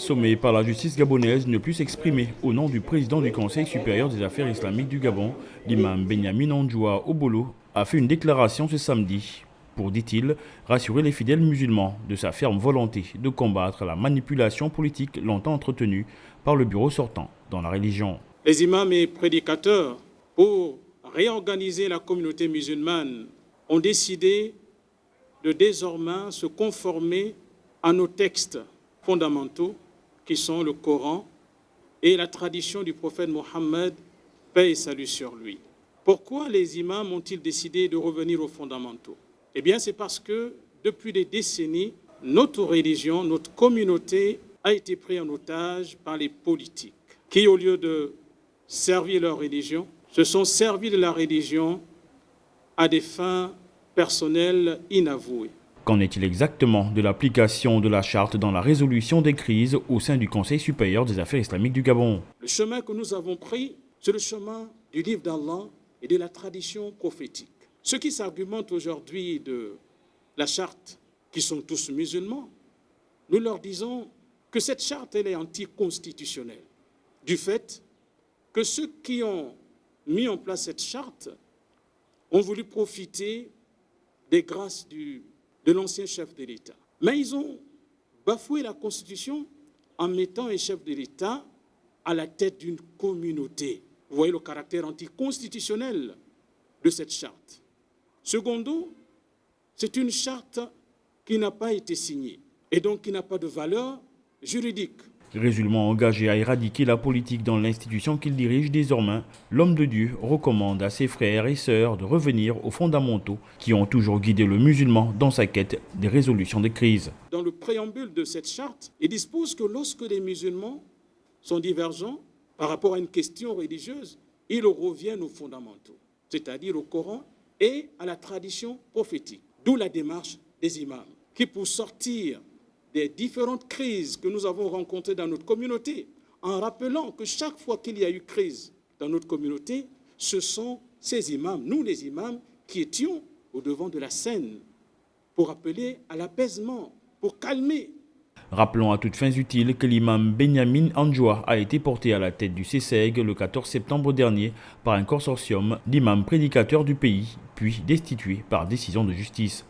Sommé par la justice gabonaise, ne plus s'exprimer au nom du président du Conseil supérieur des affaires islamiques du Gabon, l'imam Benyamin Andjoua Obolo, a fait une déclaration ce samedi pour, dit-il, rassurer les fidèles musulmans de sa ferme volonté de combattre la manipulation politique longtemps entretenue par le bureau sortant dans la religion. Les imams et prédicateurs, pour réorganiser la communauté musulmane, ont décidé de désormais se conformer à nos textes fondamentaux qui sont le Coran et la tradition du prophète Mohammed, paix et salut sur lui. Pourquoi les imams ont-ils décidé de revenir aux fondamentaux? Eh bien, c'est parce que depuis des décennies, notre religion, notre communauté a été prise en otage par les politiques qui, au lieu de servir leur religion, se sont servis de la religion à des fins personnelles inavouées. Qu'en est-il exactement de l'application de la charte dans la résolution des crises au sein du Conseil supérieur des affaires islamiques du Gabon? Le chemin que nous avons pris, c'est le chemin du livre d'Allah et de la tradition prophétique. Ceux qui s'argumentent aujourd'hui de la charte, qui sont tous musulmans, nous leur disons que cette charte, elle est anticonstitutionnelle, du fait que ceux qui ont mis en place cette charte ont voulu profiter des grâces de l'ancien chef de l'État. Mais ils ont bafoué la Constitution en mettant un chef de l'État à la tête d'une communauté. Vous voyez le caractère anticonstitutionnel de cette charte. Secondo, c'est une charte qui n'a pas été signée et donc qui n'a pas de valeur juridique. Résolument engagé à éradiquer la politique dans l'institution qu'il dirige désormais, l'homme de Dieu recommande à ses frères et sœurs de revenir aux fondamentaux qui ont toujours guidé le musulman dans sa quête des résolutions des crises. Dans le préambule de cette charte, il dispose que lorsque les musulmans sont divergents par rapport à une question religieuse, ils reviennent aux fondamentaux, c'est-à-dire au Coran et à la tradition prophétique. D'où la démarche des imams, qui pour sortir des différentes crises que nous avons rencontrées dans notre communauté, en rappelant que chaque fois qu'il y a eu crise dans notre communauté, ce sont ces imams, nous les imams, qui étions au devant de la scène pour appeler à l'apaisement, pour calmer. Rappelons à toutes fins utiles que l'imam Benyamin Andjoua a été porté à la tête du CSEG le 14 septembre dernier par un consortium d'imams prédicateurs du pays, puis destitué par décision de justice.